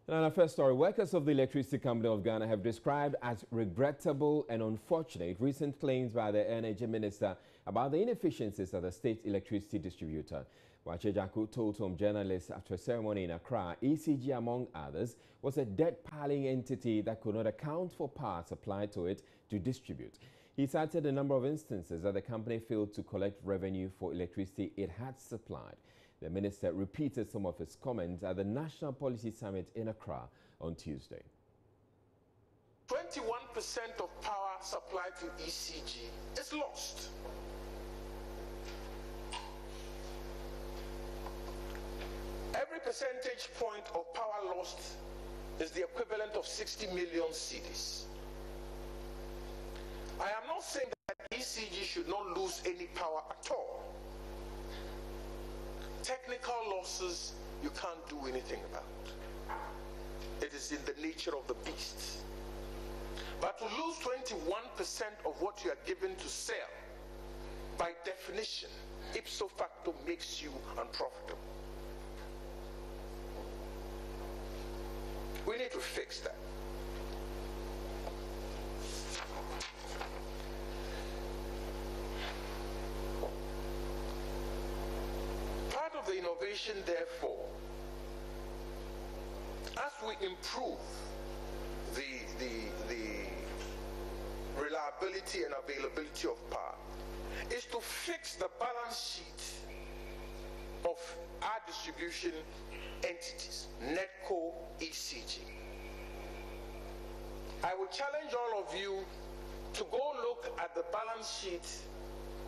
And on our first story, workers of the Electricity Company of Ghana have described as regrettable and unfortunate recent claims by the Energy Minister about the inefficiencies of the state electricity distributor. Wache Jaku told home journalists after a ceremony in Accra, ECG, among others, was a debt-piling entity that could not account for power supplied to it to distribute. He cited a number of instances that the company failed to collect revenue for electricity it had supplied. The minister repeated some of his comments at the National Policy Summit in Accra on Tuesday. 21% of power supplied to ECG is lost. Every percentage point of power lost is the equivalent of 60 million cedis. I am not saying that ECG should not lose any power at all. Technical losses you can't do anything about. It is in the nature of the beast. But to lose 21% of what you are given to sell, by definition, ipso facto makes you unprofitable. We need to fix that. Part of the innovation, therefore, as we improve the reliability and availability of power, is to fix the balance sheet of our distribution entities, NEDCO, ECG. I would challenge all of you to go look at the balance sheet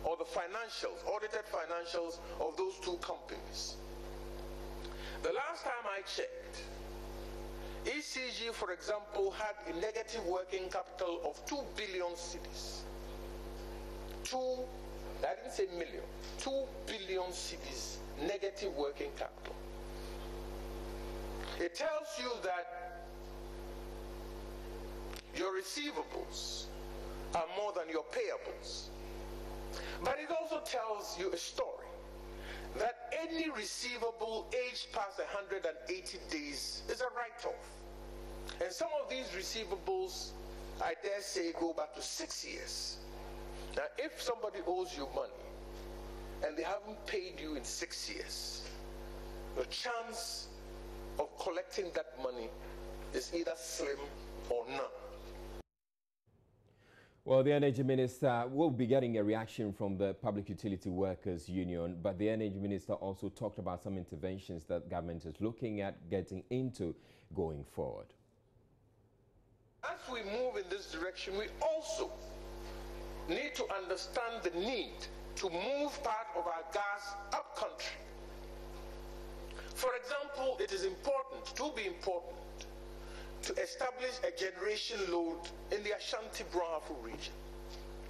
or the financials, audited financials of those two companies. The last time I checked, ECG, for example, had a negative working capital of 2 billion cedis. I didn't say million, 2 billion cedis negative working capital. It tells you that your receivables are more than your payables. But it also tells you a story that any receivable aged past 180 days is a write-off. And some of these receivables, I dare say, go back to 6 years. Now, if somebody owes you money and they haven't paid you in 6 years, the chance of collecting that money is either slim or none. Well, the Energy Minister will be getting a reaction from the Public Utility Workers Union, but the Energy Minister also talked about some interventions that government is looking at getting into going forward. As we move in this direction, we also need to understand the need to move part of our gas up country. For example, it is important to establish a generation load in the Ashanti Brahafo region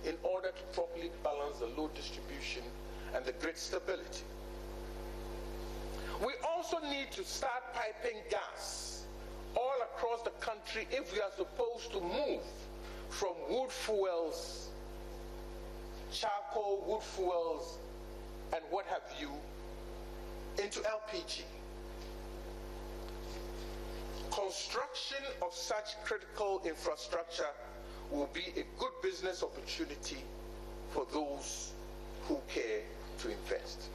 in order to properly balance the load distribution and the grid stability. We also need to start piping gas all across the country if we are supposed to move from wood fuels, charcoal, wood fuels, and what have you, into LPG. Construction of such critical infrastructure will be a good business opportunity for those who care to invest.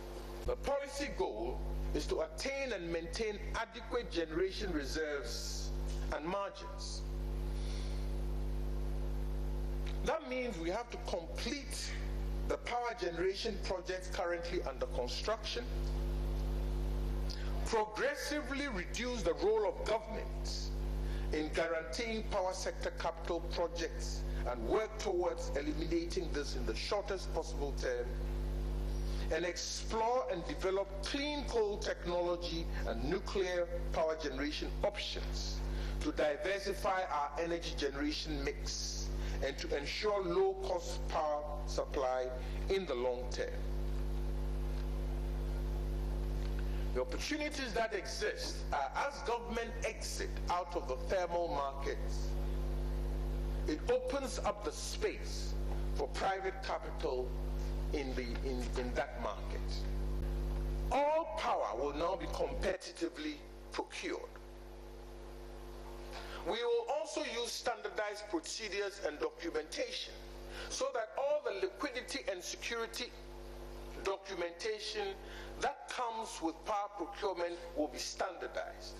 The policy goal is to attain and maintain adequate generation reserves and margins. That means we have to complete the power generation projects currently under construction, progressively reduce the role of government in guaranteeing power sector capital projects and work towards eliminating this in the shortest possible term, and explore and develop clean coal technology and nuclear power generation options to diversify our energy generation mix and to ensure low-cost power supply in the long term. The opportunities that exist are as government exit out of the thermal markets, it opens up the space for private capital in that market. All power will now be competitively procured. We will also use standardized procedures and documentation so that all the liquidity and security documentation that comes with power procurement will be standardized.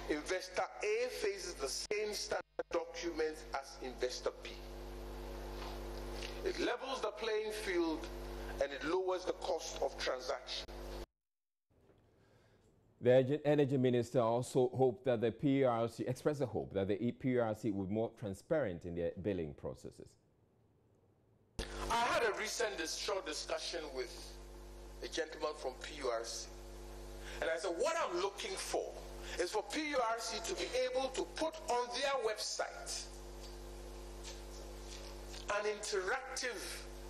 Investor A faces the same standard documents as Investor B. It levels the playing field and it lowers the cost of transaction. The Energy Minister also hoped that the PRC, expressed a hope that the PRC would be more transparent in their billing processes. I had a recent short discussion with a gentleman from PURC, and I said, what I'm looking for is for PURC to be able to put on their website an interactive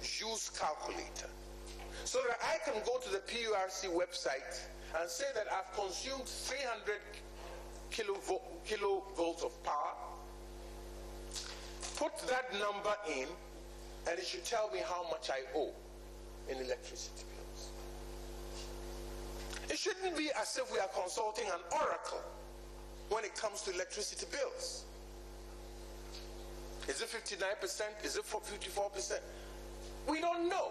use calculator so that I can go to the PURC website and say that I've consumed 300 kilovolts of power, put that number in, and it should tell me how much I owe in electricity bills. It shouldn't be as if we are consulting an oracle when it comes to electricity bills. Is it 59%? Is it 54%? We don't know.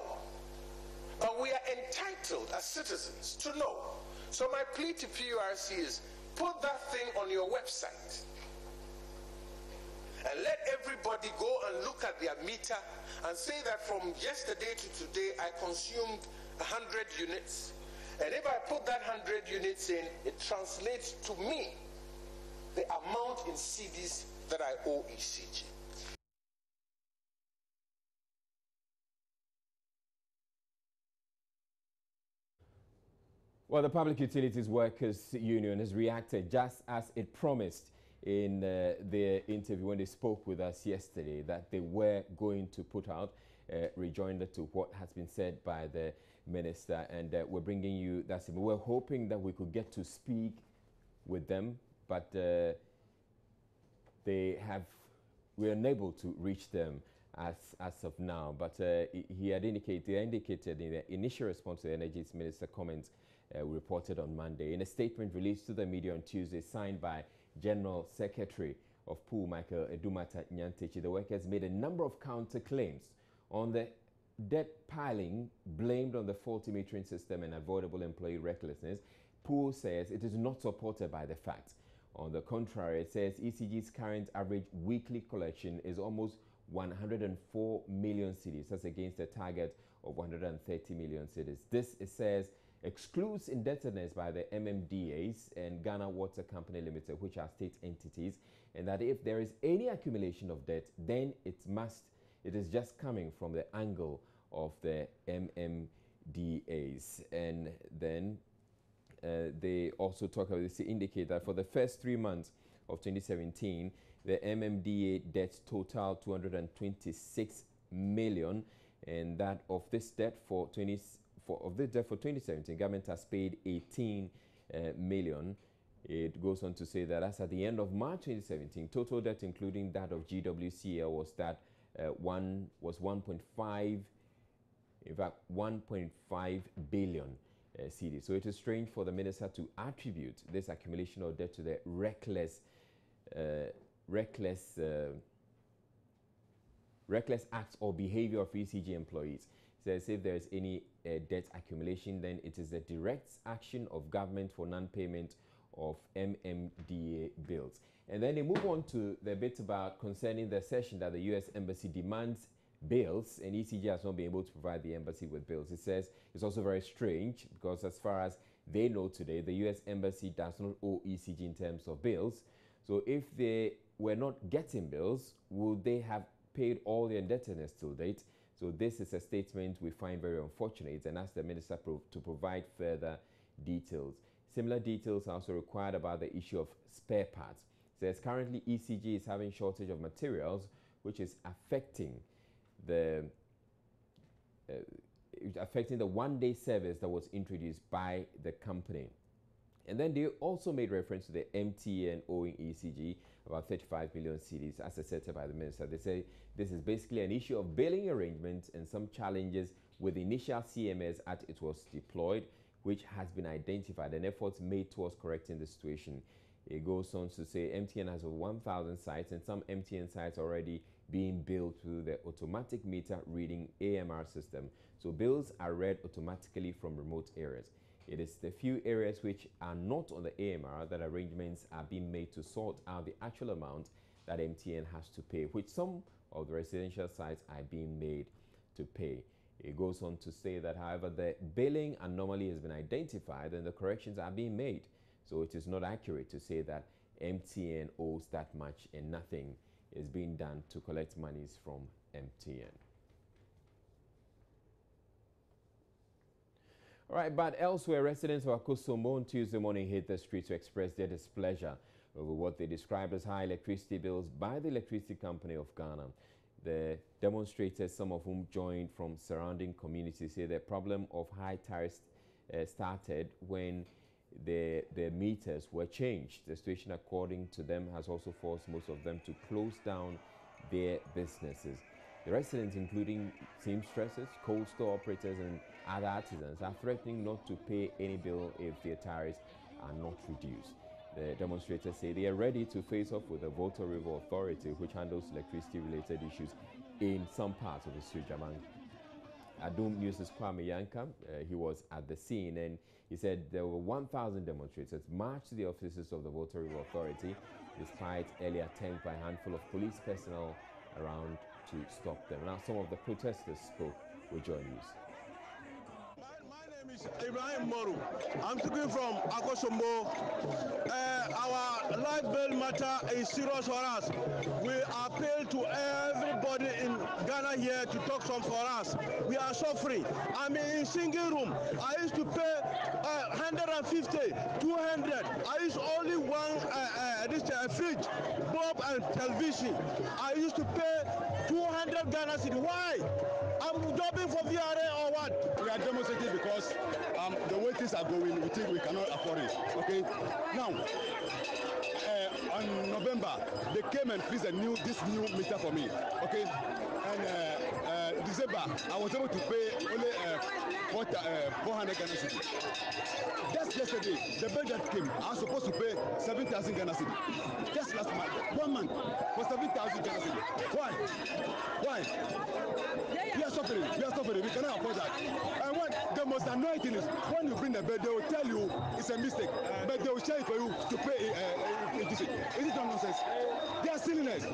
But we are entitled as citizens to know. So my plea to PURC is put that thing on your website and let everybody go and look at their meter and say that from yesterday to today I consumed 100 units, and if I put that 100 units in, it translates to me the amount in cedis that I owe ECG. Well, the Public Utilities Workers Union has reacted just as it promised in their interview when they spoke with us yesterday, that they were going to put out a rejoinder to what has been said by the minister, and we're bringing you that. We're hoping that we could get to speak with them, but we're unable to reach them as of now. But they indicated in the initial response to the Energy Minister's comments reported on Monday. In a statement released to the media on Tuesday, signed by General Secretary of POO, Michael Edumata Nyantechi, the workers made a number of counterclaims on the debt piling blamed on the faulty metering system and avoidable employee recklessness. POO says it is not supported by the facts. On the contrary, it says ECG's current average weekly collection is almost 104 million cedis. That's against a target of 130 million cedis. This, it says, excludes indebtedness by the MMDAs and Ghana Water Company Limited, which are state entities, and that if there is any accumulation of debt, then it is just coming from the angle of the MMDAs. And then they also talk about this to indicate that for the first 3 months of 2017, the MMDA debts total 226 million, and that of this debt for 2017, government has paid 18 million. It goes on to say that as at the end of March 2017, total debt, including that of GWCL, was 1.5 billion cedis. So it is strange for the minister to attribute this accumulation of debt to the reckless acts or behavior of ECG employees. Says if there is any debt accumulation, then it is the direct action of government for non-payment of MMDA bills. And then they move on to the bit about concerning the assertion that the U.S. Embassy demands bills and ECG has not been able to provide the embassy with bills. It says it's also very strange because as far as they know today, the U.S. Embassy does not owe ECG in terms of bills. So if they were not getting bills, would they have paid all their indebtedness till date? So this is a statement we find very unfortunate and ask the minister to provide further details. Similar details are also required about the issue of spare parts. It says currently ECG is having shortage of materials, which is affecting the one-day service that was introduced by the company. And then they also made reference to the MTN owing ECG about 35 million cedis as asserted by the minister. They say this is basically an issue of billing arrangements and some challenges with the initial CMS as it was deployed, which has been identified and efforts made towards correcting the situation. It goes on to say MTN has over 1,000 sites, and some MTN sites already being billed through the automatic meter reading AMR system. So bills are read automatically from remote areas. It is the few areas which are not on the AMR that arrangements are being made to sort out the actual amount that MTN has to pay, which some of the residential sites are being made to pay. It goes on to say that, however, the billing anomaly has been identified and the corrections are being made. So it is not accurate to say that MTN owes that much and nothing is being done to collect monies from MTN. All right, but elsewhere, residents of Akosombo on Tuesday morning hit the streets to express their displeasure over what they described as high electricity bills by the Electricity Company of Ghana. The demonstrators, some of whom joined from surrounding communities, say the problem of high tariffs started when the meters were changed. The situation, according to them, has also forced most of them to close down their businesses. The residents, including seamstresses, cold store operators, and other artisans, are threatening not to pay any bill if their tariffs are not reduced. The demonstrators say they are ready to face off with the Volta River Authority, which handles electricity-related issues in some parts of the Sujaman. Adum News' Kwame Yanka, he was at the scene, and he said there were 1,000 demonstrators marched to the offices of the Volta River Authority, despite early attempts by a handful of police personnel around to stop them. Now, some of the protesters spoke with Joy News. Ibrahim Moru. I'm speaking from Akosombo. Our light bill matter is serious for us. We appeal to everybody in Ghana here to talk some for us. We are suffering. I'm in single room. I used to pay 150, 200. I used only one fridge, bulb and television. I used to pay 200 Ghana cedi. Why? I'm jobbing for VRA or what? We are demonstrating because the way things are going, we think we cannot afford it. Okay. Now, on November, they came and fixed this new meter for me. Okay. And December, I was able to pay only 400 Ghana cedi. Just yesterday, the bill that came, I was supposed to pay 7,000 Ghana cedi. Just last month, 1 month, for 7,000 Ghana cedi. Why? We are suffering. We cannot afford that. And what the most annoying thing is, when you bring the bill, they will tell you it's a mistake, but they will share it for you to pay. Is it not nonsense? They are silliness.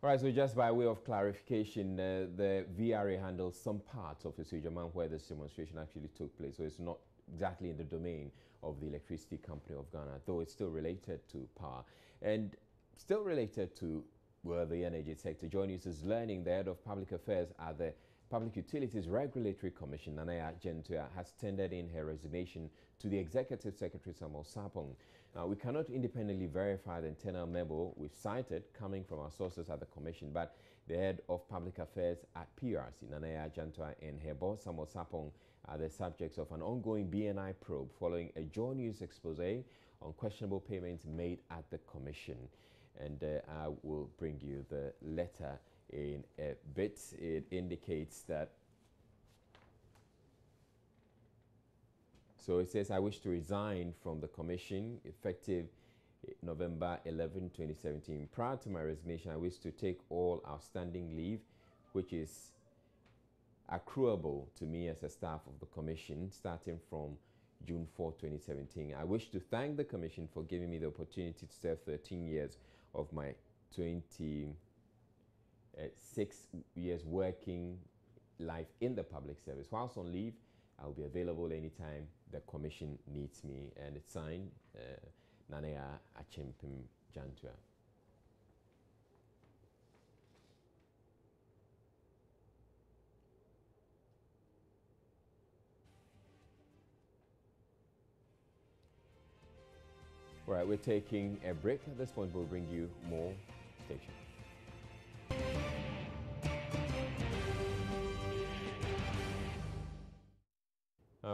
All right, so just by way of clarification, the VRA handles some parts of the Sujaman where this demonstration actually took place, so it's not exactly in the domain of the Electricity Company of Ghana, though it's still related to power and still related to the energy sector. Joy News is learning the head of public affairs at the Public Utilities Regulatory Commission, Nanaya Gentua, has tendered in her resignation to the Executive Secretary Samuel Sarpong. We cannot independently verify the internal memo we've cited coming from our sources at the Commission, but the head of public affairs at PRC, Nanaya Gentua, and her boss Samuel Sarpong are the subjects of an ongoing BNI probe following a Joy News expose on questionable payments made at the Commission. And I will bring you the letter in a bit. It indicates that, so it says, I wish to resign from the Commission effective November 11, 2017. Prior to my resignation, I wish to take all outstanding leave, which is accruable to me as a staff of the Commission, starting from June 4, 2017. I wish to thank the Commission for giving me the opportunity to serve 13 years of my 26 years working life in the public service. Whilst on leave, I'll be available anytime the Commission needs me. And it's signed, Nanaya Achimpim Jantua. All right, we're taking a break. At this point, we'll bring you more station.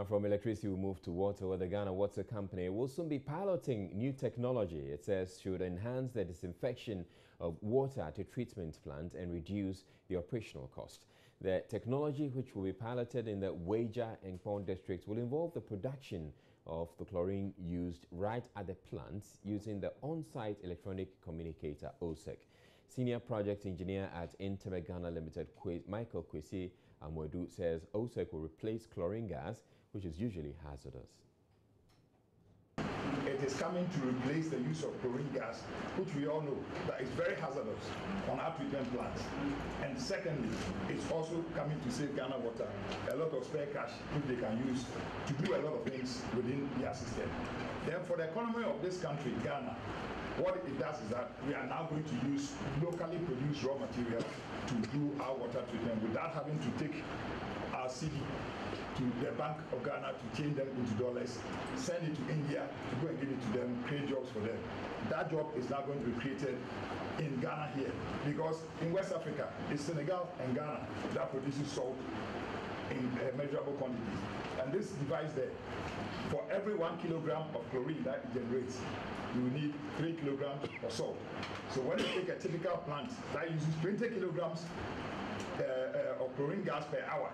From electricity, we move to water, where the Ghana Water Company will soon be piloting new technology. It says should enhance the disinfection of water at a treatment plant and reduce the operational cost. The technology, which will be piloted in the Weija and Pond districts, will involve the production of the chlorine used right at the plants using the on-site electronic communicator OSEC. Senior project engineer at Intermec Ghana Limited, Michael Kwesi Amwedu, says OSEC will replace chlorine gas, which is usually hazardous. It is coming to replace the use of chlorine gas, which we all know that is very hazardous on our treatment plants. And secondly, it's also coming to save Ghana Water a lot of spare cash which they can use to do a lot of things within their system. Then for the economy of this country, Ghana, what it does is that we are now going to use locally produced raw materials to do our water treatment without having to take our CD to the Bank of Ghana to change them into dollars, send it to India to go and give it to them, create jobs for them. That job is now going to be created in Ghana here, because in West Africa, it's Senegal and Ghana that produces salt in measurable quantities. And this device there, for every 1 kilogram of chlorine that it generates, you need 3 kilograms of salt. So when you take a typical plant that uses 20 kilograms of chlorine gas per hour,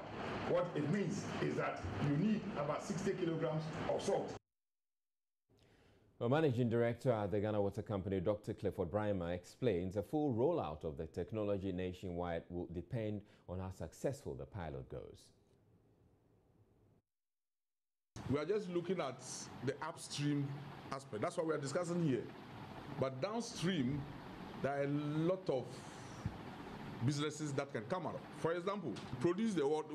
what it means is that you need about 60 kilograms of salt. Well, Managing Director at the Ghana Water Company, Dr. Clifford Brymer, explains a full rollout of the technology nationwide will depend on how successful the pilot goes. We are just looking at the upstream aspect. That's what we are discussing here. But downstream, there are a lot of businesses that can come out. For example, produce the water,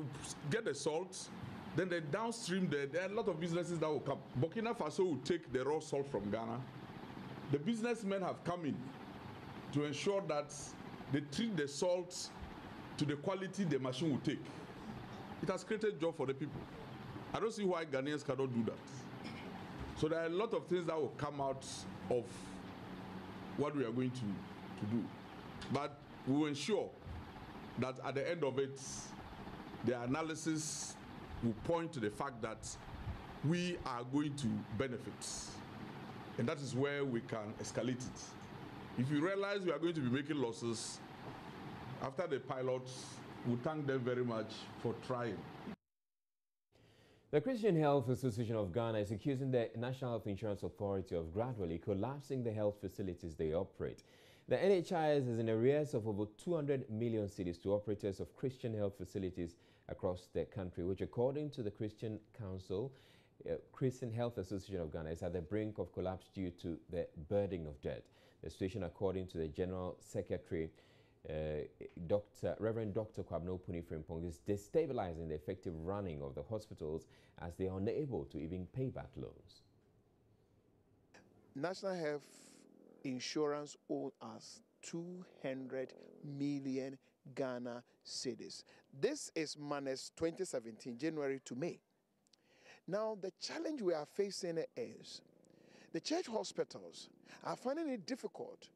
get the salt, then the downstream, there are a lot of businesses that will come. Burkina Faso will take the raw salt from Ghana. The businessmen have come in to ensure that they treat the salt to the quality the machine will take. It has created job for the people. I don't see why Ghanaians cannot do that. So there are a lot of things that will come out of what we are going to do. But we will ensure that at the end of it, the analysis will point to the fact that we are going to benefit. And that is where we can escalate it. If you realize we are going to be making losses, after the pilots, we thank them very much for trying. The Christian Health Association of Ghana is accusing the National Health Insurance Authority of gradually collapsing the health facilities they operate. The NHIS is in arrears of over 200 million cedis to operators of Christian health facilities across the country, which, according to the Christian Council, Christian Health Association of Ghana, is at the brink of collapse due to the burden of debt. The situation, according to the General Secretary, Reverend Dr. Kwabno Puni Frimpong, is destabilizing the effective running of the hospitals as they are unable to even pay back loans. National Health Insurance owed us 200 million Ghana cedis. This is minus 2017, January to May. Now, the challenge we are facing is the church hospitals are finding it difficult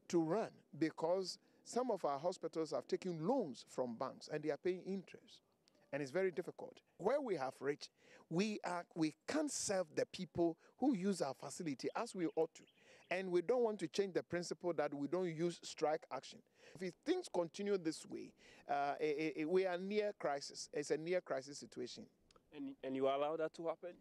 to run because some of our hospitals have taken loans from banks and they are paying interest. And it's very difficult. Where we have reached, we can't serve the people who use our facility as we ought to. And we don't want to change the principle that we don't use strike action. If things continue this way, we are near crisis. It's a near crisis situation. And you allow that to happen?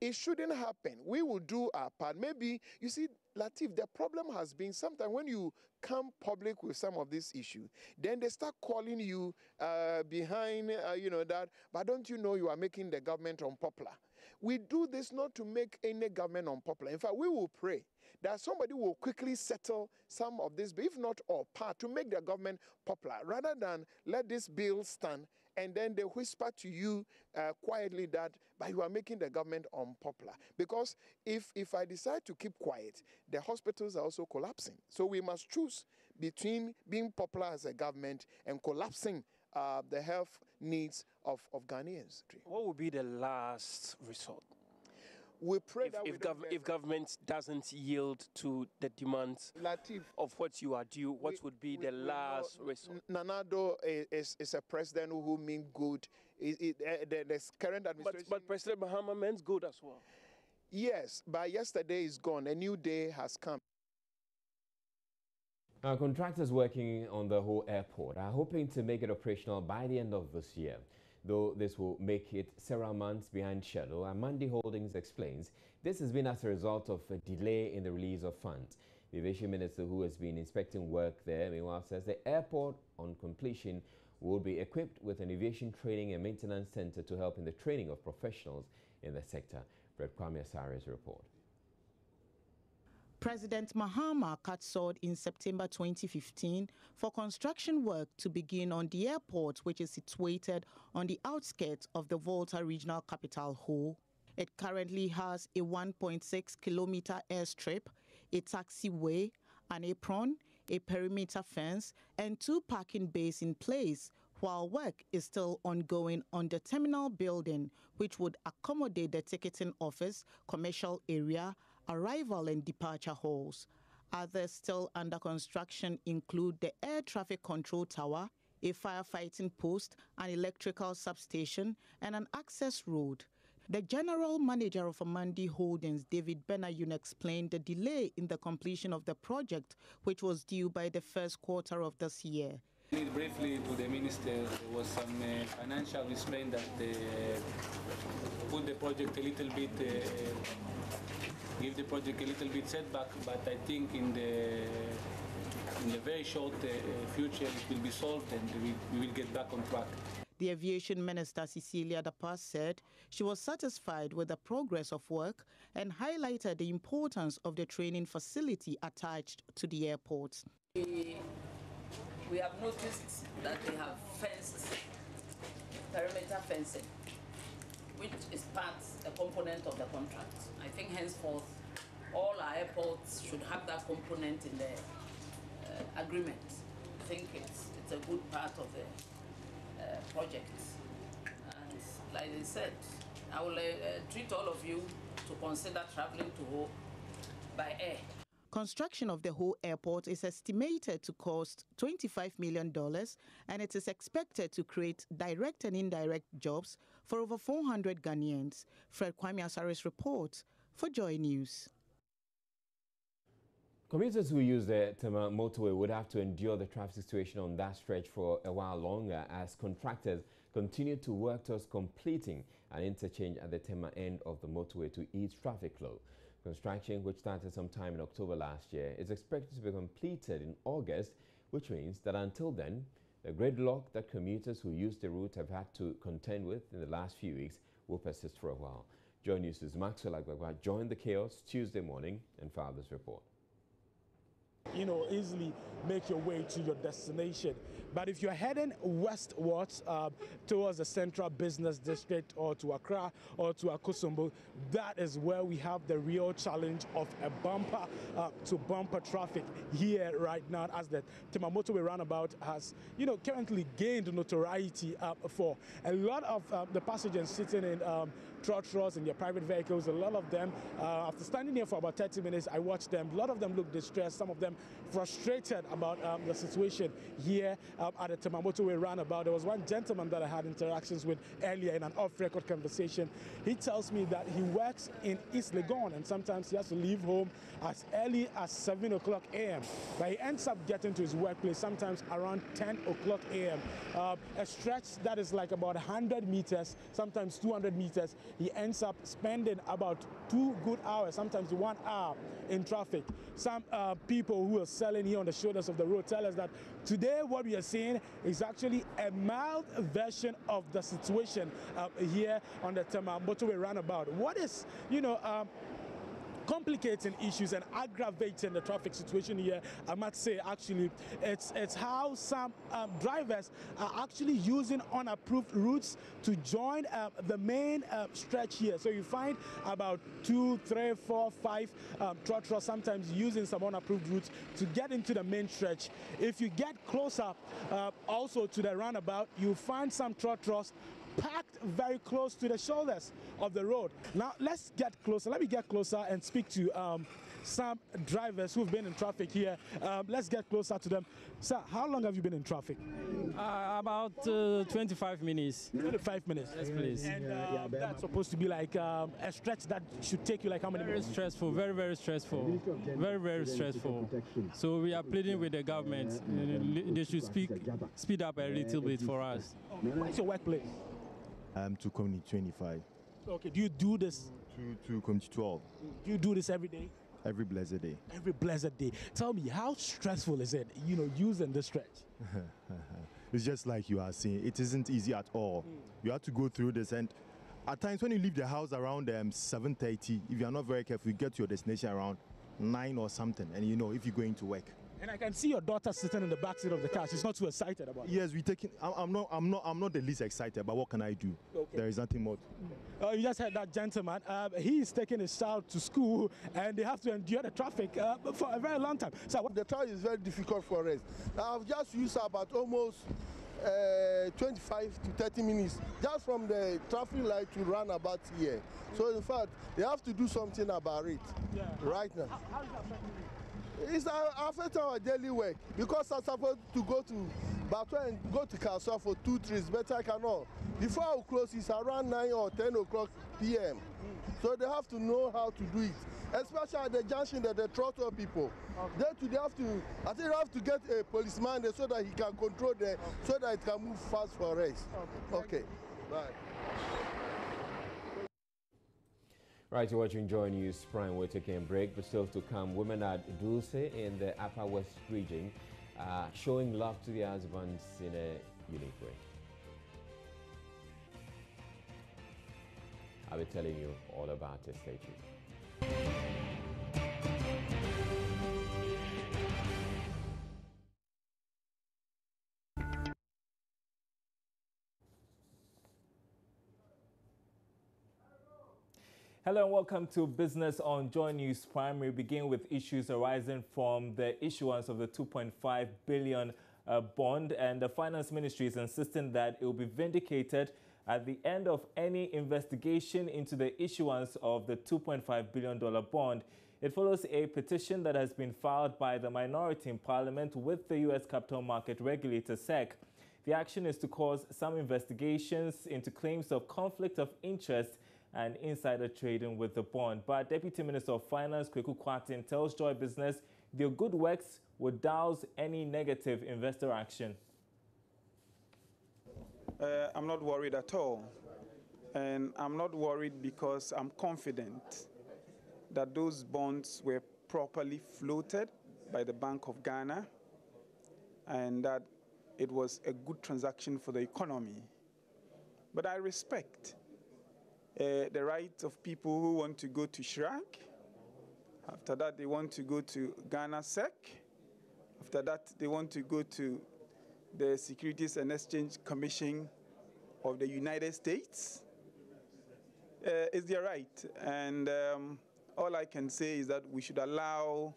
It shouldn't happen. We will do our part. Maybe, you see, Latif, the problem has been sometimes when you come public with some of these issues, then they start calling you behind, that, but don't you know you are making the government unpopular? We do this not to make any government unpopular. In fact, we will pray that somebody will quickly settle some of this, if not all, part, to make the government popular, rather than let this bill stand and then they whisper to you quietly that, but you are making the government unpopular. Because if I decide to keep quiet, the hospitals are also collapsing. So we must choose between being popular as a government and collapsing the health needs of Ghanaians. What would be the last resort? We pray if government doesn't yield to the demands Latif, of what you are due, what would be the last resort? Nana Addo is a president who means good. The current administration... But President Mahama means good as well. Yes, but yesterday is gone. A new day has come. Contractors working on the whole airport are hoping to make it operational by the end of this year. Though this will make it several months behind schedule, Amandi Holdings explains this has been as a result of a delay in the release of funds. The aviation minister, who has been inspecting work there, meanwhile says the airport on completion will be equipped with an aviation training and maintenance center to help in the training of professionals in the sector. Fred Kwame Asari's report. President Mahama cut short in September 2015 for construction work to begin on the airport, which is situated on the outskirts of the Volta Regional Capital Ho. It currently has a 1.6-kilometer airstrip, a taxiway, an apron, a perimeter fence, and 2 parking bays in place, while work is still ongoing on the terminal building, which would accommodate the ticketing office, commercial area, arrival and departure halls. Others still under construction include the air traffic control tower, a firefighting post, an electrical substation, and an access road. The general manager of Amandi Holdings, David Benayun, explained the delay in the completion of the project, which was due by the first quarter of this year. Briefly to the minister, there was some financial restraint that put the project a little bit, give the project a little bit setback, but I think in the very short future it will be solved and we will get back on track. The aviation minister, Cecilia Dapas, said she was satisfied with the progress of work and highlighted the importance of the training facility attached to the airport. We have noticed that they have fenced, perimeter fencing, which is a component of the contract. I think henceforth all our airports should have that component in the agreement. I think it's a good part of the project. And like I said, I will treat all of you to consider traveling to Ho by air. Construction of the Ho airport is estimated to cost $25 million, and it is expected to create direct and indirect jobs for over 400 Ghanaians. Fred Kwame Asari's report for Joy News. Commuters who use the Tema motorway would have to endure the traffic situation on that stretch for a while longer as contractors continue to work towards completing an interchange at the Tema end of the motorway to ease traffic flow. Construction, which started sometime in October last year, is expected to be completed in August, which means that until then, the gridlock that commuters who use the route have had to contend with in the last few weeks will persist for a while. Joy News' Maxwell Agbagba joined the chaos Tuesday morning and filed this report. Easily make your way to your destination. But if you're heading westwards towards the central business district or to Accra or to Akosombo, that is where we have the real challenge of a bumper to bumper traffic here right now, as the Tema motorway roundabout has, currently gained notoriety for a lot of the passengers sitting in trotros in their private vehicles. A lot of them, after standing here for about 30 minutes, I watched them. A lot of them look distressed, some of them frustrated about the situation here at the Tema motorway roundabout. There was one gentleman that I had interactions with earlier in an off-record conversation. He tells me that he works in East Legon and sometimes he has to leave home as early as 7 o'clock a.m. But he ends up getting to his workplace sometimes around 10 o'clock a.m. A stretch that is like about 100 meters, sometimes 200 meters. He ends up spending about 2 good hours, sometimes 1 hour in traffic. Some people who are selling here on the shoulders of the road tell us that today what we are seeing is actually a mild version of the situation here on the Tema motorway roundabout. What is, complicating issues and aggravating the traffic situation here, I must say, actually, it's how some drivers are actually using unapproved routes to join the main stretch here. So you find about 2, 3, 4, 5 trotros sometimes using some unapproved routes to get into the main stretch. If you get closer also to the roundabout, you find some trotros packed very close to the shoulders of the road. Now let's get closer. Let me get closer and speak to some drivers who've been in traffic here. Let's get closer to them. Sir, how long have you been in traffic? About 25 minutes. 25 minutes? Yes, please. And that's supposed to be like a stretch that should take you like how many minutes? Very stressful, very, very stressful. Very, very stressful. So we are pleading with the government. They should speed up a little bit for us. Where's your workplace? to Community 25. Okay, do you do this? To Community 12. Do you do this every day? Every blessed day. Every blessed day. Tell me, how stressful is it, using this stretch? It's just like you are saying, it isn't easy at all. You have to go through this, and at times when you leave the house around 7:30, if you are not very careful, you get to your destination around 9 or something, and if you're going to work. And I can see your daughter sitting in the back seat of the car. She's not too excited about it. Yes, I'm not the least excited, but what can I do? Okay. There is nothing more. You just heard that gentleman. He's taking his child to school, and they have to endure the traffic for a very long time. So the travel is very difficult for us. I've just used about almost 25 to 30 minutes just from the traffic light to run about here. So in fact, they have to do something about it right now. How is that affecting you? It's affecting our daily work because I'm supposed to go to Batu and go to Kasua for 2 trips, but I cannot. Before I close, it's around 9 or 10 o'clock p.m. So they have to know how to do it, especially at the junction that the trottoir people. Okay. They have to get a policeman there so that he can control them, so that it can move fast for us. Okay. Bye. Right, you're watching Joy News Prime. We're taking a break, but still to come. Women at Dulce in the Upper West region showing love to their husbands in a unique way. I'll be telling you all about it. Stay tuned. Hello and welcome to Business on Joy News Prime. We begin with issues arising from the issuance of the 2.5 billion bond, and the Finance Ministry is insisting that it will be vindicated at the end of any investigation into the issuance of the $2.5 billion bond. It follows a petition that has been filed by the minority in Parliament with the U.S. capital market regulator, SEC. The action is to cause some investigations into claims of conflict of interest and insider trading with the bond. But Deputy Minister of Finance, Kweku Kwatin, tells Joy Business their good works would douse any negative investor action. I'm not worried at all. And I'm not worried because I'm confident that those bonds were properly floated by the Bank of Ghana and that it was a good transaction for the economy. But I respect the right of people who want to go to SHRAC. After that, they want to go to Ghana SEC. After that, they want to go to the Securities and Exchange Commission of the United States. It's their right. And all I can say is that we should allow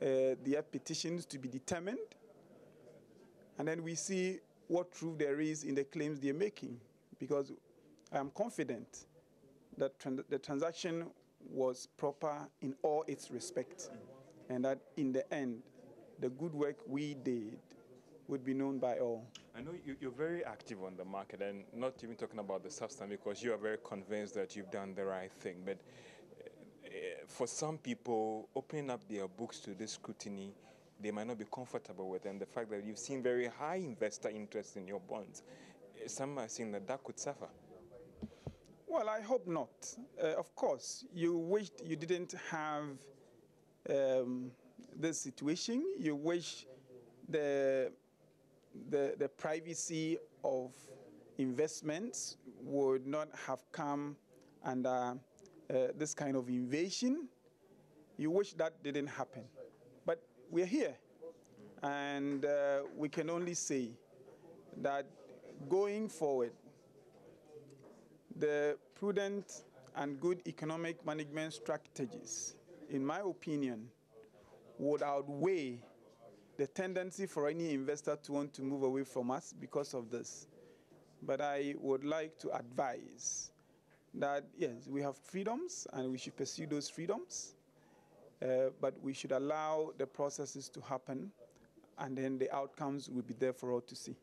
their petitions to be determined. And then we see what truth there is in the claims they're making. Because I am confident that the transaction was proper in all its respects, and that in the end, the good work we did would be known by all. I know you're very active on the market, and not even talking about the substance, because you are very convinced that you've done the right thing. But for some people, opening up their books to this scrutiny, they might not be comfortable with, and the fact that you've seen very high investor interest in your bonds, some are saying that could suffer. Well, I hope not. Of course, you wished you didn't have this situation. You wish the privacy of investments would not have come under this kind of invasion. You wish that didn't happen. But we're here, and we can only say that going forward, the prudent and good economic management strategies, in my opinion, would outweigh the tendency for any investor to want to move away from us because of this. But I would like to advise that, yes, we have freedoms and we should pursue those freedoms, but we should allow the processes to happen, and then the outcomes will be there for all to see.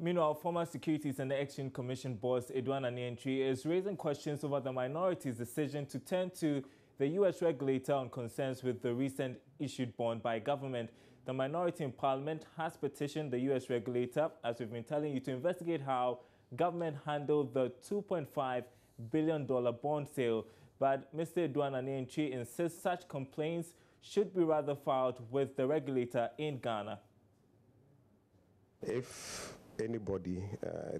Meanwhile, former Securities and Exchange Commission boss Edouard Anientri is raising questions over the minority's decision to turn to the U.S. regulator on concerns with the recent issued bond by government. the minority in Parliament has petitioned the U.S. regulator, as we've been telling you, to investigate how government handled the $2.5 billion bond sale. But Mr. Edouard Nane-Antwi insists such complaints should be rather filed with the regulator in Ghana. If anybody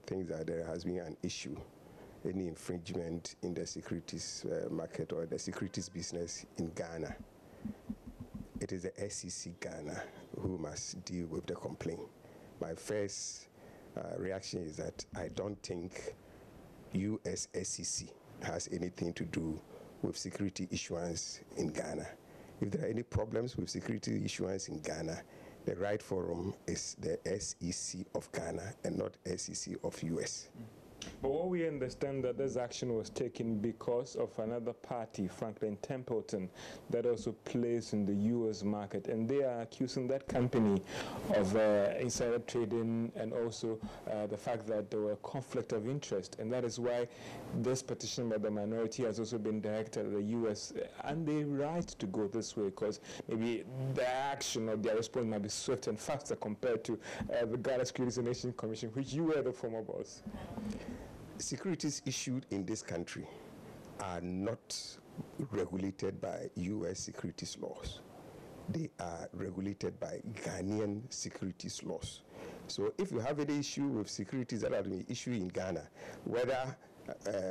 thinks that there has been an issue, any infringement in the securities market or the securities business in Ghana, it is the SEC Ghana who must deal with the complaint. My first reaction is that I don't think US SEC has anything to do with security issuance in Ghana. If there are any problems with security issuance in Ghana, the right forum is the SEC of Ghana and not SEC of US. But what we understand that this action was taken because of another party, Franklin Templeton, that also plays in the U.S. market, and they are accusing that company of insider trading and also the fact that there were conflict of interest, and that is why this petition by the minority has also been directed at the U.S. and they right to go this way because maybe their action or their response might be swift and faster compared to the Ghana Securities and Exchange Commission, which you were the former boss. Securities issued in this country are not regulated by U.S. securities laws. They are regulated by Ghanaian securities laws. So if you have any issue with securities that are being issued in Ghana, whether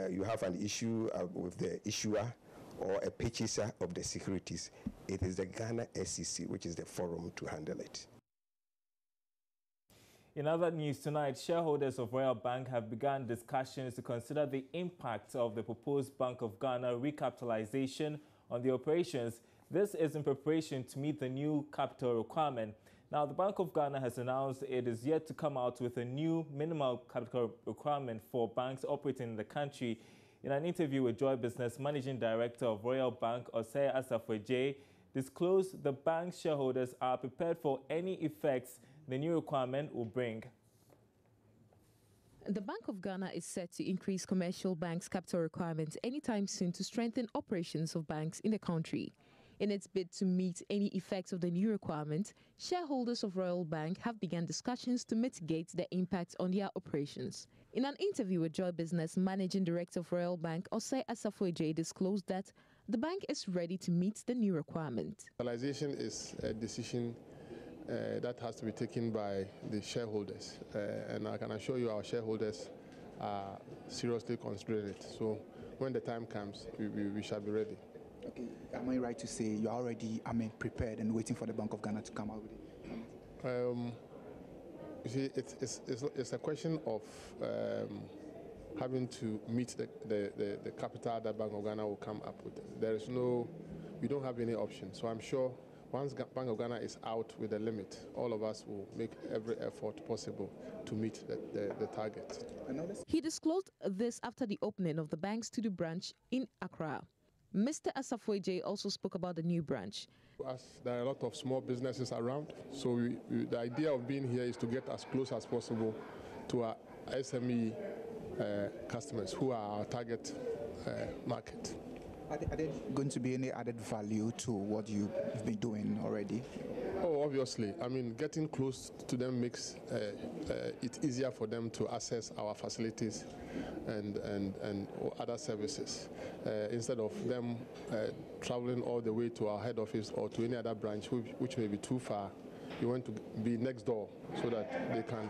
you have an issue with the issuer or a purchaser of the securities, it is the Ghana SEC which is the forum to handle it. In other news tonight, shareholders of Royal Bank have begun discussions to consider the impact of the proposed Bank of Ghana recapitalization on the operations. This is in preparation to meet the new capital requirement. Now, the Bank of Ghana has announced it is yet to come out with a new minimal capital requirement for banks operating in the country. In an interview with Joy Business, Managing Director of Royal Bank, Osei Asafo-Adjei, disclosed the bank's shareholders are prepared for any effects the new requirement will bring. The Bank of Ghana is set to increase commercial banks' capital requirements anytime soon to strengthen operations of banks in the country. In its bid to meet any effects of the new requirement, shareholders of Royal Bank have begun discussions to mitigate the impact on their operations. In an interview with Joy Business, Managing Director of Royal Bank, Osei Asafo-Adjei, disclosed that the bank is ready to meet the new requirement. Capitalization is a decision that has to be taken by the shareholders, and I can assure you our shareholders are seriously considering it. So when the time comes, we shall be ready. Okay, am I right to say you're already, prepared and waiting for the Bank of Ghana to come out with it? You see, it's a question of having to meet the capital that Bank of Ghana will come up with. We don't have any option. So I'm sure once Bank of Ghana is out with the limit, all of us will make every effort possible to meet the target. He disclosed this after the opening of the bank's studio branch in Accra. Mr. Asafo-Adjei also spoke about the new branch. As there are a lot of small businesses around, so the idea of being here is to get as close as possible to our SME customers who are our target market. Are there going to be any added value to what you've been doing already? Oh, obviously. Getting close to them makes it easier for them to access our facilities and other services. Instead of them traveling all the way to our head office or to any other branch, which may be too far, we want to be next door so that they can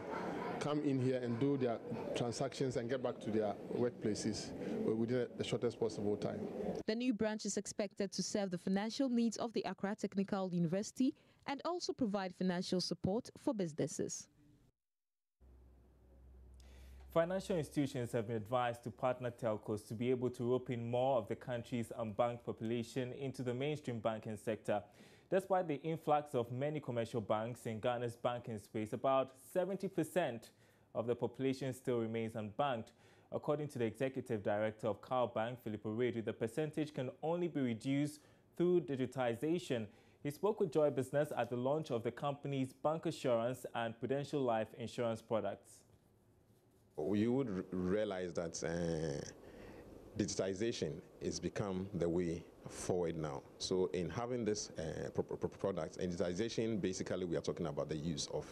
come in here and do their transactions and get back to their workplaces within the shortest possible time. The new branch is expected to serve the financial needs of the Accra Technical University and also provide financial support for businesses. Financial institutions have been advised to partner telcos to be able to rope in more of the country's unbanked population into the mainstream banking sector. Despite the influx of many commercial banks in Ghana's banking space, about 70% of the population still remains unbanked. According to the executive director of Cal Bank, Philip Oredu, the percentage can only be reduced through digitization. He spoke with Joy Business at the launch of the company's bank assurance and Prudential Life insurance products. You would realize that digitization has become the way forward now. So in having this product, digitization, basically we are talking about the use of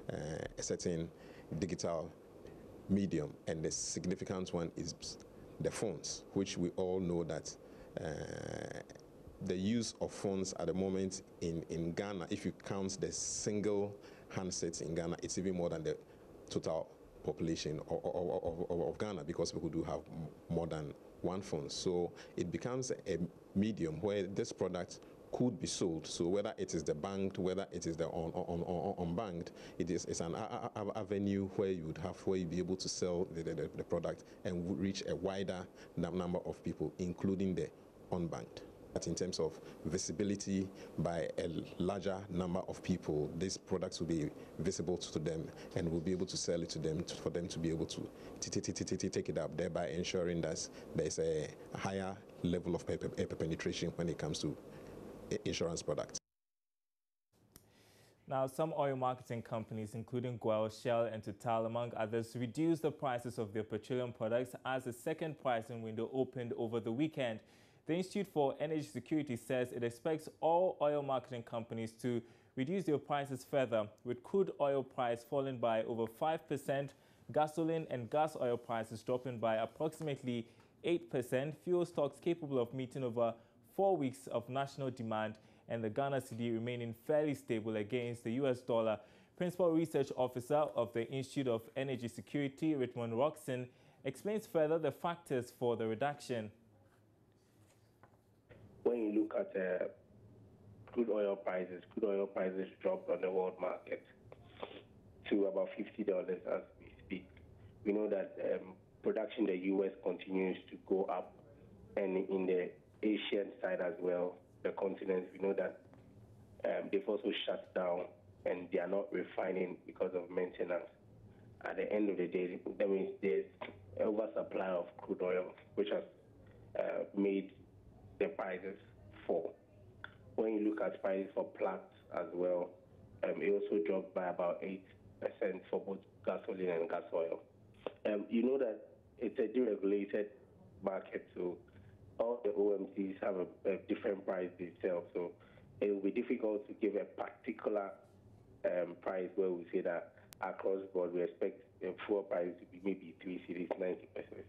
a certain digital medium, and the significant one is the phones, which we all know that the use of phones at the moment in Ghana, if you count the single handsets in Ghana, it's even more than the total population of Ghana, because people do have more than one phone. So it becomes a medium where this product could be sold. So whether it is the banked, whether it is the unbanked, it's an avenue where you would have, where you'd be able to sell the product and reach a wider number of people, including the unbanked. But in terms of visibility by a larger number of people, these products will be visible to them, and we'll be able to sell it to them for them to be able to take it up, thereby ensuring that there's a higher level of penetration when it comes to insurance products. Now, some oil marketing companies, including Goel, Shell, and Total, among others, reduced the prices of their petroleum products as the second pricing window opened over the weekend. The Institute for Energy Security says it expects all oil marketing companies to reduce their prices further, with crude oil price falling by over 5%, gasoline and gas oil prices dropping by approximately 8%, fuel stocks capable of meeting over 4 weeks of national demand, and the Ghana cedi remaining fairly stable against the US dollar. Principal Research Officer of the Institute of Energy Security, Richmond Roxon, explains further the factors for the reduction. When you look at crude oil prices dropped on the world market to about $50 as we speak. We know that production in the U.S. continues to go up, and in the Asian side as well, the continent, we know that they've also shut down and they are not refining because of maintenance. At the end of the day, that means there's oversupply of crude oil, which has made the prices fall. When you look at prices for Platts as well, it also dropped by about 8% for both gasoline and gas oil. You know that it's a deregulated market, so all the OMCs have a different price themselves. So it will be difficult to give a particular price where we say that across the board we expect the fuel price to be maybe 3 cedis 90 pesos.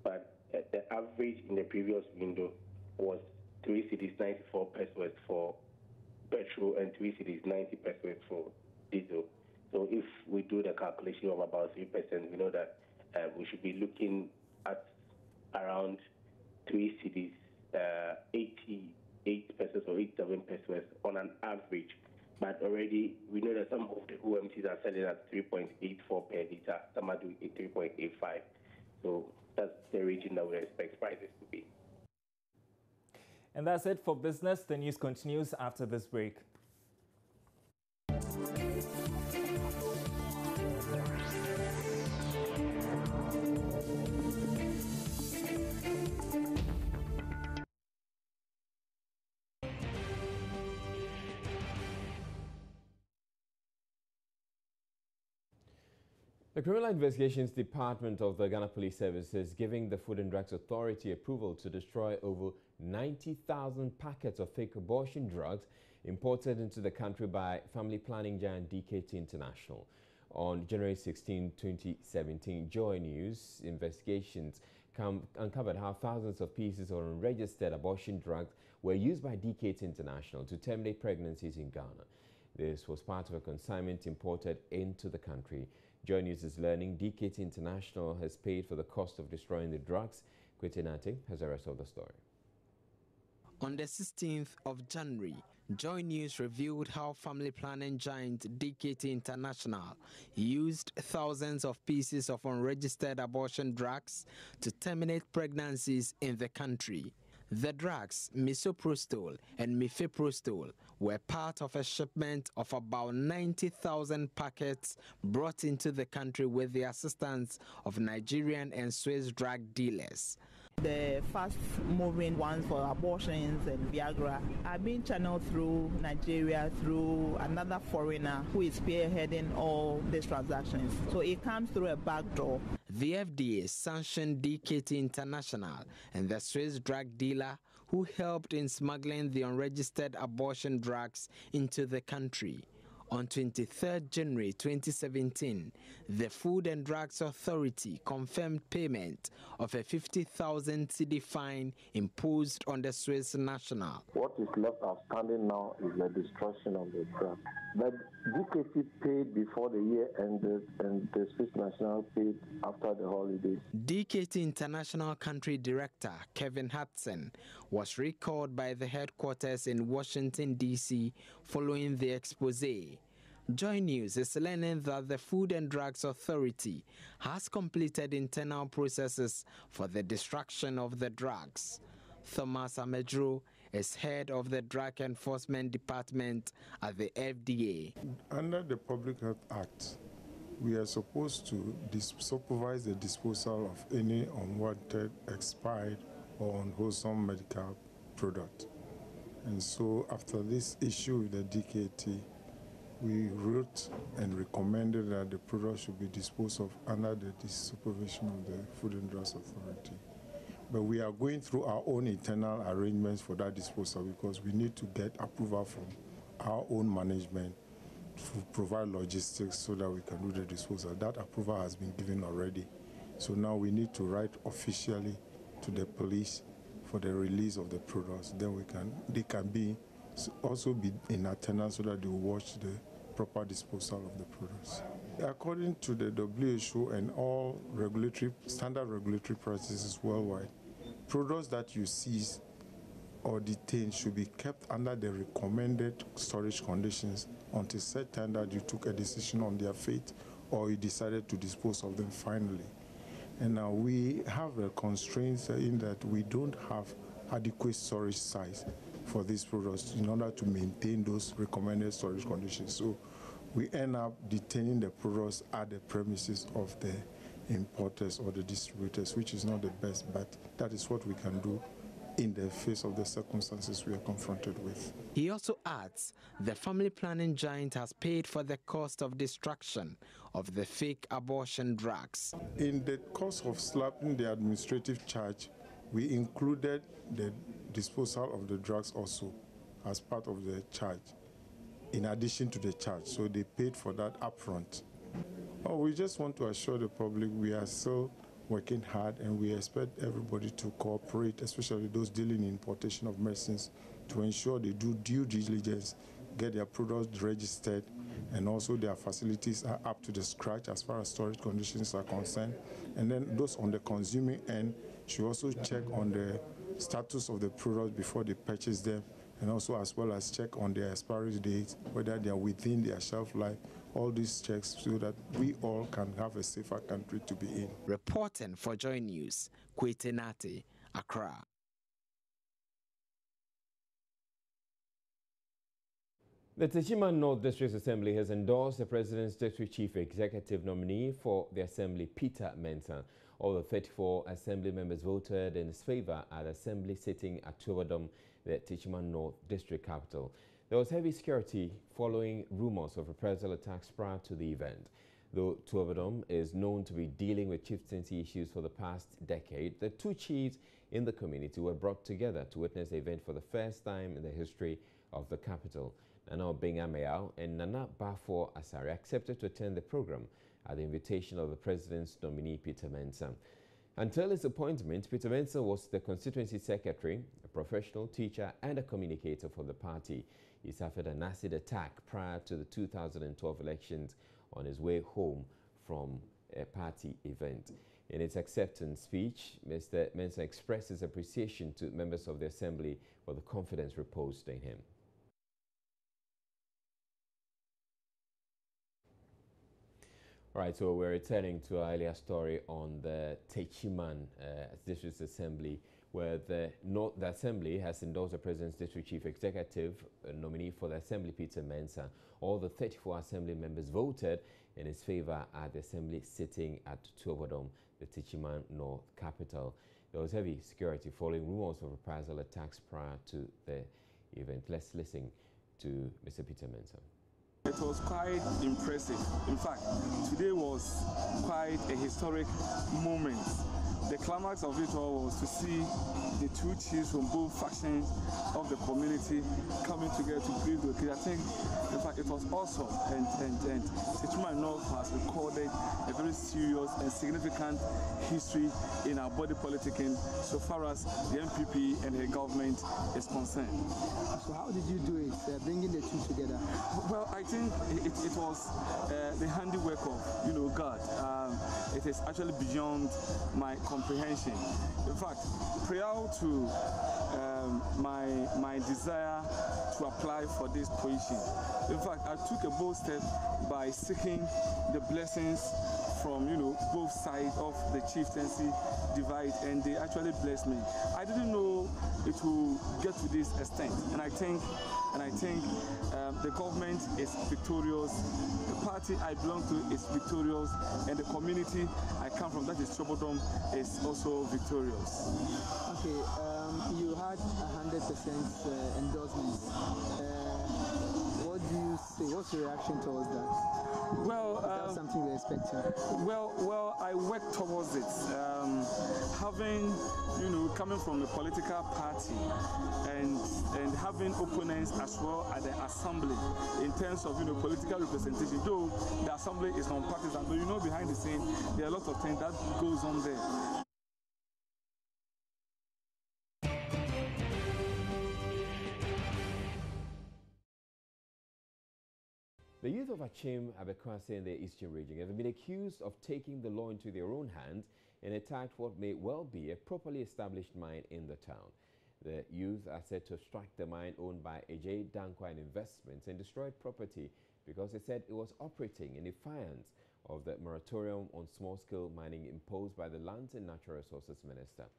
But the average in the previous window was 3 cedis 94 pesos for petrol and 3 cedis 90 pesos for diesel. So if we do the calculation of about 3%, we know that we should be looking at around 3 cedis 88 pesos or 87 pesos on an average. But already we know that some of the OMCs are selling at 3.84 per litre, some are doing 3.85. So that's the region that we expect prices to be. And that's it for business. The news continues after this break. The Criminal Investigations Department of the Ghana Police Service is giving the Food and Drugs Authority approval to destroy over 90,000 packets of fake abortion drugs imported into the country by family planning giant DKT International. On January 16, 2017, Joy News investigations uncovered how thousands of pieces of unregistered abortion drugs were used by DKT International to terminate pregnancies in Ghana. This was part of a consignment imported into the country. Joy News is learning DKT International has paid for the cost of destroying the drugs. Kwete Nate has the rest of the story. On the 16th of January, Joy News revealed how family planning giant DKT International used thousands of pieces of unregistered abortion drugs to terminate pregnancies in the country. The drugs, misoprostol and mifeprostol, were part of a shipment of about 90,000 packets brought into the country with the assistance of Nigerian and Swiss drug dealers. The fast-moving ones for abortions and Viagra are being channeled through Nigeria through another foreigner who is spearheading all these transactions. So it comes through a back door. The FDA sanctioned DKT International and the Swiss drug dealer who helped in smuggling the unregistered abortion drugs into the country. On 23 January 2017, the Food and Drugs Authority confirmed payment of a 50,000 cedi fine imposed on the Swiss national. What is left outstanding now is the destruction of the drug. But DKT paid before the year ended and the Swiss national paid after the holidays. DKT International Country Director Kevin Hudson was recalled by the headquarters in Washington, D.C. following the expose. Joy News is learning that the Food and Drugs Authority has completed internal processes for the destruction of the drugs. Thomas Amedro is head of the Drug Enforcement Department at the FDA. Under the Public Health Act, we are supposed to supervise the disposal of any unwanted, expired, or unwholesome medical product. And so after this issue with the DKT, we wrote and recommended that the product should be disposed of under the supervision of the Food and Drugs Authority. But we are going through our own internal arrangements for that disposal because we need to get approval from our own management to provide logistics so that we can do the disposal. That approval has been given already. So now we need to write officially to the police for the release of the products. Then they can also be in attendance so that they will watch the proper disposal of the products. According to the WHO and all standard regulatory practices worldwide, products that you seize or detain should be kept under the recommended storage conditions until such time that you took a decision on their fate or you decided to dispose of them finally. And now we have a constraint in that we don't have adequate storage size for these products in order to maintain those recommended storage conditions. So we end up detaining the products at the premises of the importers or the distributors, which is not the best, but that is what we can do in the face of the circumstances we are confronted with. He also adds the family planning giant has paid for the cost of destruction of the fake abortion drugs. In the cost of slapping the administrative charge, we included the disposal of the drugs also as part of the charge, in addition to the charge. So they paid for that upfront. We just want to assure the public we are still working hard and we expect everybody to cooperate, especially those dealing in importation of medicines, to ensure they do due diligence, get their products registered, and also their facilities are up to the scratch as far as storage conditions are concerned. And then those on the consuming end should also check on the status of the products before they purchase them, and also as well as check on their expiry dates, whether they are within their shelf life, all these checks so that we all can have a safer country to be in. Reporting for Joy News, Kwete Nate, Accra. The Techiman North District Assembly has endorsed the President's District Chief Executive nominee for the Assembly, Peter Mensah. All the 34 Assembly members voted in his favor at the Assembly sitting at Tuobodom, the Techiman North District capital. There was heavy security following rumors of reprisal attacks prior to the event. Though Tuobodom is known to be dealing with chieftaincy issues for the past decade, the two chiefs in the community were brought together to witness the event for the first time in the history of the capital. Nana Obeng Ameyaw and Nana Bafo Asare accepted to attend the program at the invitation of the President's nominee, Peter Mensah. Until his appointment, Peter Mensah was the constituency secretary, a professional teacher and a communicator for the party. He suffered an acid attack prior to the 2012 elections on his way home from a party event. In its acceptance speech, Mr. Mensah expressed his appreciation to members of the Assembly for the confidence reposed in him. All right, so we're returning to our earlier story on the Techiman District Assembly, where the Assembly has endorsed the President's District Chief Executive nominee for the Assembly, Peter Mensah. All the 34 Assembly members voted in his favor at the Assembly sitting at Tuobodom, the Techiman North capital. There was heavy security following rumors of reprisal attacks prior to the event. Let's listen to Mr. Peter Mensah. It was quite impressive. In fact, today was quite a historic moment the climax of it all was to see the two chiefs from both factions of the community coming together to plead the case. I think, in fact, it was awesome, and Teachman North has recorded a very serious and significant history in our body politicking so far as the MPP and the government is concerned. So how did you do it, bringing the two together? Well, I think it was the handiwork of, God. It is actually beyond my comprehension. In fact, prior to my desire to apply for this position, in fact, I took a bold step by seeking the blessings from both sides of the chieftaincy divide, and they actually blessed me. I didn't know it will get to this extent, and I think the government is victorious, the party I belong to is victorious, and the community I come from, that is Chobodom, is also victorious. Okay, you had 100% endorsement. What do you say? What's your reaction towards that? Well, is that something you're expecting? Well, I work towards it. Having, coming from a political party and having opponents as well at the assembly in terms of political representation. Though the assembly is non-partisan, but behind the scene there are a lot of things that goes on there. The youth of Achim Abekwase in the eastern region have been accused of taking the law into their own hands and attacked what may well be a properly established mine in the town. The youth are said to have struck the mine owned by Ajay Dankwa Investments and destroyed property because they said it was operating in defiance of the moratorium on small-scale mining imposed by the Lands and Natural Resources Minister.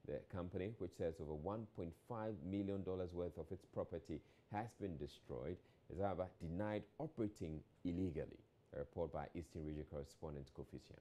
The company, which says over $1.5 million worth of its property has been destroyed, is however denied operating illegally. A report by Eastern Region correspondent Kofi Sian.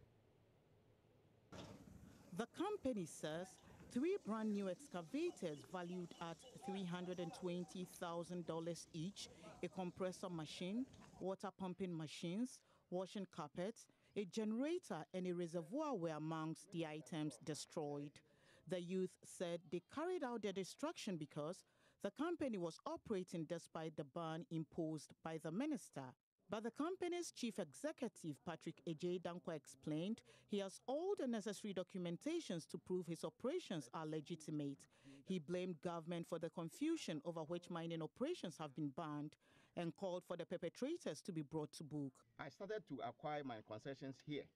The company says 3 brand new excavators valued at $320,000 each, a compressor machine, water pumping machines, washing carpets, a generator and a reservoir were amongst the items destroyed. The youth said they carried out their destruction because the company was operating despite the ban imposed by the minister. But the company's chief executive, Patrick Ajay Dankwa, explained he has all the necessary documentations to prove his operations are legitimate. He blamed government for the confusion over which mining operations have been banned and called for the perpetrators to be brought to book. I started to acquire my concessions here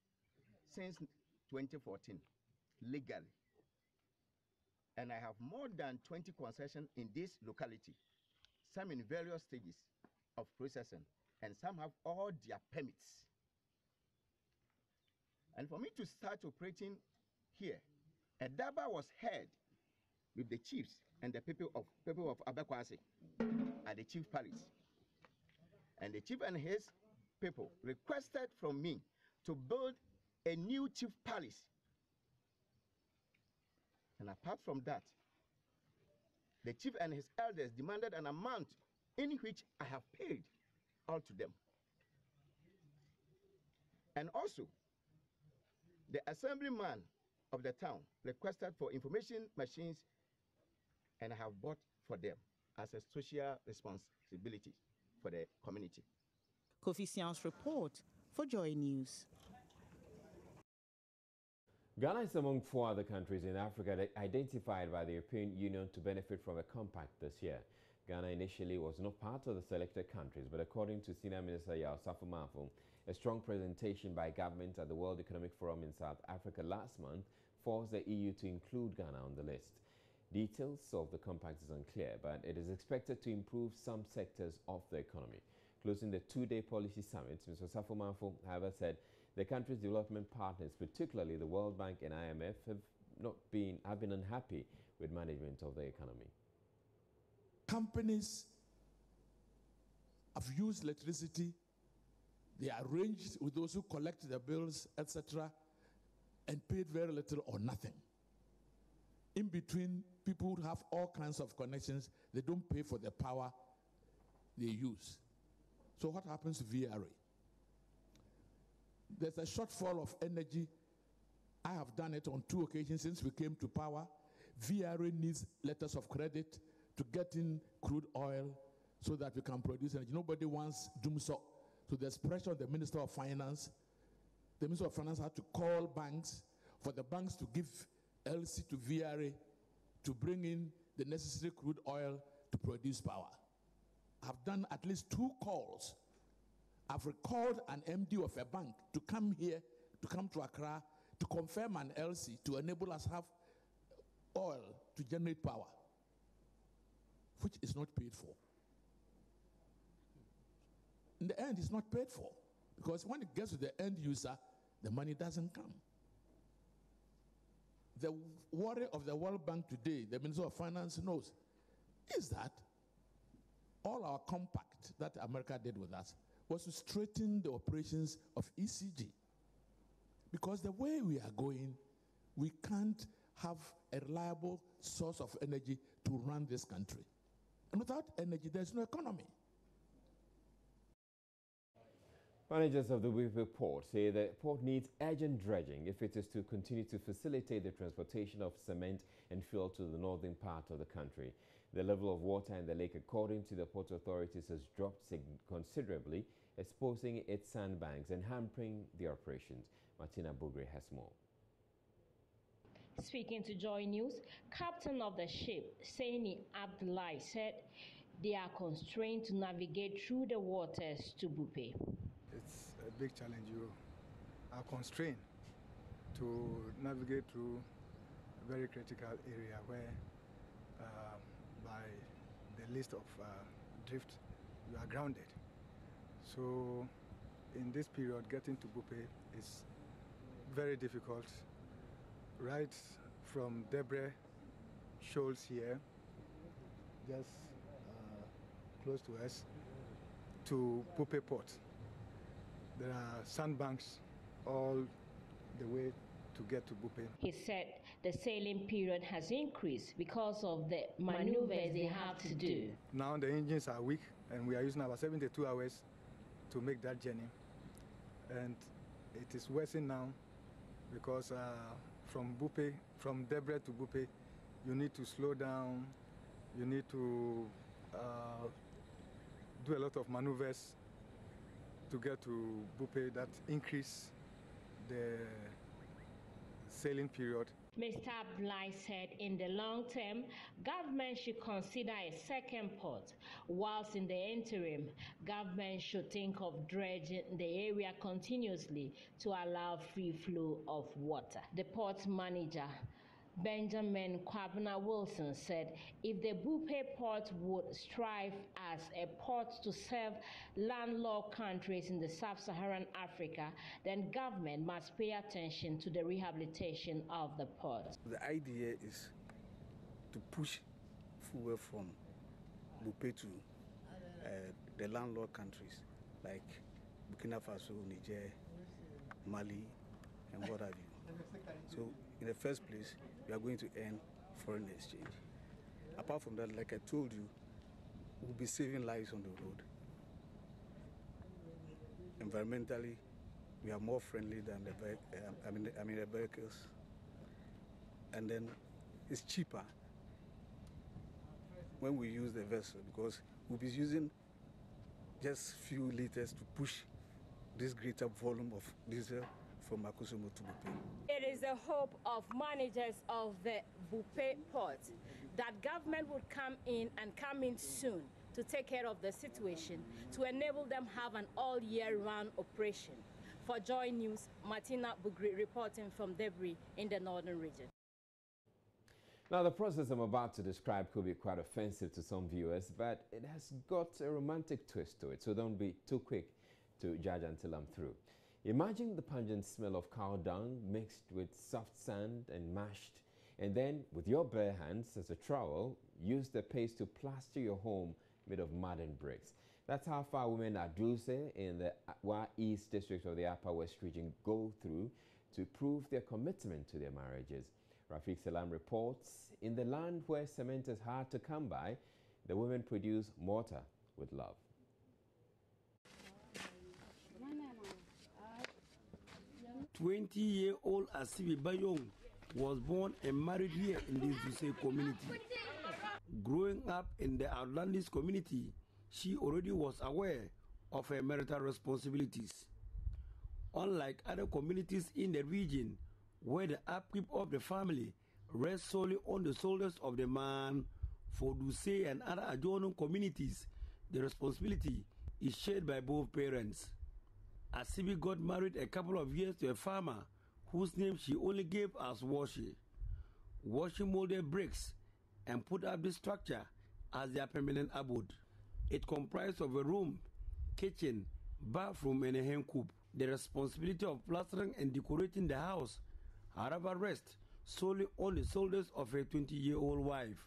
since 2014, legally. And I have more than 20 concessions in this locality, some in various stages of processing, and some have all their permits. And for me to start operating here, a daba was held with the chiefs and the people of Abekwase at the chief palace. And the chief and his people requested from me to build a new chief palace. And apart from that, the chief and his elders demanded an amount in which I have paid all to them. And also, the assemblyman of the town requested for information machines, and I have bought for them as a social responsibility for the community. Kofi Sian's report for Joy News. Ghana is among 4 other countries in Africa identified by the European Union to benefit from a compact this year. Ghana initially was not part of the selected countries, but according to Senior Minister Yao Safo-Mafo, a strong presentation by government at the World Economic Forum in South Africa last month forced the EU to include Ghana on the list. Details of the compact is unclear, but it is expected to improve some sectors of the economy. Closing the 2-day policy summit, Mr. Safo-Mafo, however, said the country's development partners, particularly the World Bank and IMF, have been unhappy with management of the economy. Companies have used electricity, they arranged with those who collect the bills, etc., and paid very little or nothing. In between, people who have all kinds of connections, they don't pay for the power they use. So what happens to VRA? There's a shortfall of energy I have done it on 2 occasions since we came to power. VRA needs letters of credit to get in crude oil so that we can produce energy. Nobody wants doomsday. So there's pressure on the Minister of Finance. The Minister of Finance had to call banks for the banks to give LC to VRA to bring in the necessary crude oil to produce power. I've done at least 2 calls. I've recalled an MD of a bank to come here, to come to Accra, to confirm an LC to enable us have oil to generate power, which is not paid for. In the end, it's not paid for, because when it gets to the end user, the money doesn't come. The worry of the World Bank today, the Minister of Finance knows, is that all our compact that America did with us was to straighten the operations of ECG. Because the way we are going, we can't have a reliable source of energy to run this country. And without energy, there's no economy. Managers of the Bupe port say the port needs urgent dredging if it is to continue to facilitate the transportation of cement and fuel to the northern part of the country. The level of water in the lake, according to the port authorities, has dropped considerably, exposing its sandbanks and hampering the operations. Martina Bugre has more. Speaking to Joy News, captain of the ship, Saini Abdullahi, said they are constrained to navigate through the waters to Bupe. It's a big challenge. You are constrained to navigate through a very critical area where by the list of drift, you are grounded. So in this period, getting to Bupe is very difficult. Right from Debre Shoals here, just close to us, to Bupe Port. There are sandbanks all the way to get to Bupe. He said the sailing period has increased because of the maneuvers they have to do. Now the engines are weak and we are using about 72 hours to make that journey. And it is worsened now because from Debre to Bupe, you need to slow down, you need to do a lot of maneuvers to get to Bupe that increase the sailing period. Mr. Abdullahi said in the long term, government should consider a second port, whilst in the interim, government should think of dredging the area continuously to allow free flow of water. The port manager, Benjamin Kwabena Wilson, said if the Bupe port would strive as a port to serve landlocked countries in the sub-Saharan Africa, then government must pay attention to the rehabilitation of the port. The idea is to push fuel from Bupe to the landlocked countries like Burkina Faso, Niger, Mali, and what have you. So in the first place, we are going to earn foreign exchange. Apart from that, like I told you, we'll be saving lives on the road. Environmentally, we are more friendly than the vehicles. And then it's cheaper when we use the vessel because we'll be using just few liters to push this greater volume of diesel from Makusumo to Bupe. It is the hope of managers of the Bupe port that government would come in soon to take care of the situation, to enable them have an all-year-round operation. For Joy News, Martina Bugri reporting from Debre in the northern region. Now, the process I'm about to describe could be quite offensive to some viewers, but it has got a romantic twist to it, so don't be too quick to judge until I'm through. Imagine the pungent smell of cow dung mixed with soft sand and mashed, and then with your bare hands as a trowel, use the paste to plaster your home made of mud and bricks. That's how far women at Dulce in the Wa East district of the Upper West region go through to prove their commitment to their marriages. Rafiq Salam reports, in the land where cement is hard to come by, the women produce mortar with love. 20-year-old Asibi Bayong was born and married here in the Duse community. Growing up in the Outlandis community, she already was aware of her marital responsibilities. Unlike other communities in the region, where the upkeep of the family rests solely on the shoulders of the man, for Duse and other adjoining communities, the responsibility is shared by both parents. Asibi got married a couple of years to a farmer whose name she only gave as Washi. Washi molded bricks and put up this structure as their permanent abode. It comprised of a room, kitchen, bathroom, and a hen coop. The responsibility of plastering and decorating the house, however, rests solely on the shoulders of her 20-year-old wife.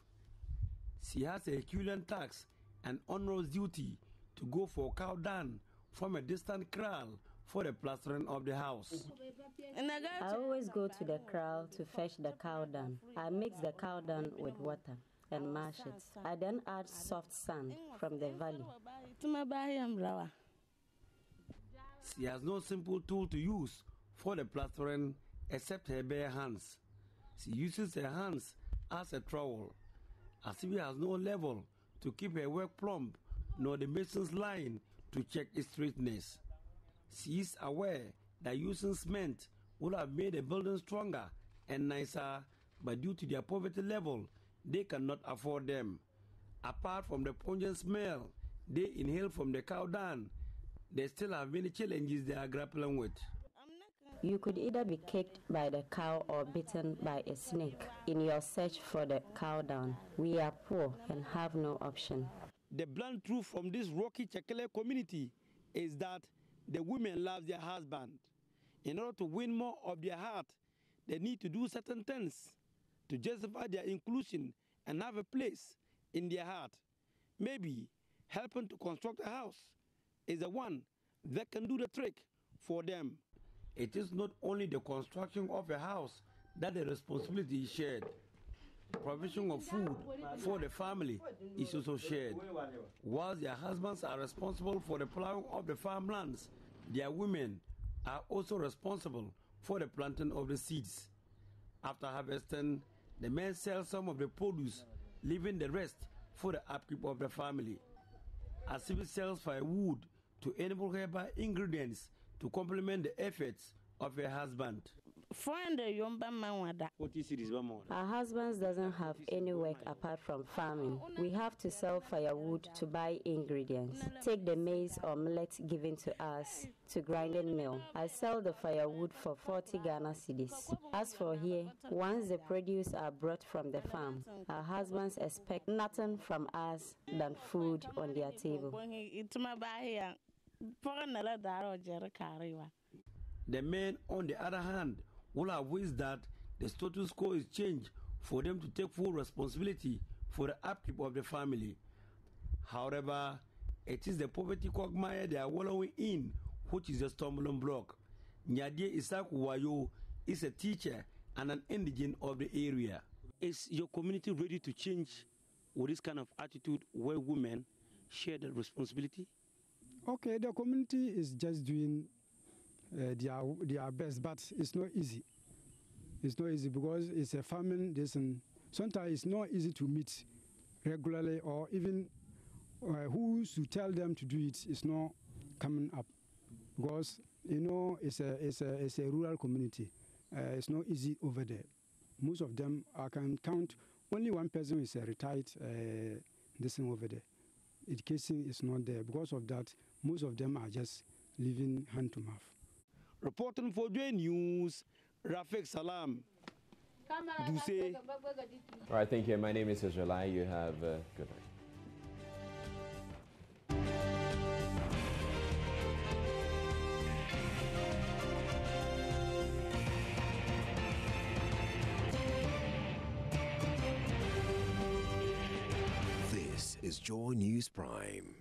She has a Herculean task and onerous duty to go for cow dung from a distant kraal for the plastering of the house. I always go to the kraal to fetch the cow dung. I mix the cow dung with water and mash it. I then add soft sand from the valley. She has no simple tool to use for the plastering except her bare hands. She uses her hands as a trowel. Asibi has no level to keep her work plumb, nor the mason's line to check its straightness. She is aware that using cement would have made the building stronger and nicer, but due to their poverty level, they cannot afford them. Apart from the pungent smell they inhale from the cow dung, they still have many challenges they are grappling with. You could either be kicked by the cow or bitten by a snake in your search for the cow dung. We are poor and have no option. The blunt truth from this rocky Chekele community is that the women love their husband. In order to win more of their heart, they need to do certain things to justify their inclusion and have a place in their heart. Maybe helping to construct a house is the one that can do the trick for them. It is not only the construction of a house that the responsibility is shared. Provision of food for the family is also shared. Whilst their husbands are responsible for the plowing of the farmlands, their women are also responsible for the planting of the seeds. After harvesting, the men sell some of the produce, leaving the rest for the upkeep of the family. Asibi sells firewood to enable her buy ingredients to complement the efforts of her husband. Our husbands doesn't have any work apart from farming. We have to sell firewood to buy ingredients. Take the maize or millet given to us to grinding mill. I sell the firewood for 40 Ghana cedis. As for here, once the produce are brought from the farm, our husbands expect nothing from us than food on their table. The men, on the other hand, will have wished that the status quo is changed for them to take full responsibility for the upkeep of the family. However, it is the poverty quagmire they are wallowing in which is a stumbling block. Nyadie Isaku Wayo is a teacher and an indigent of the area. Is your community ready to change with this kind of attitude where women share the responsibility? Okay, the community is just doing their best, but it's not easy. It's not easy because it's a famine. Sometimes it's not easy to meet regularly, or even who should tell them to do it is not coming up, because it's a rural community. It's not easy over there. Most of them, I can count only one person is a retired over there. Education is not there. Because of that, most of them are just living hand to mouth. Reporting for J News, Rafik Salam. Duse. All right, thank you. My name is Israelai. You have good night. This is Joy News Prime.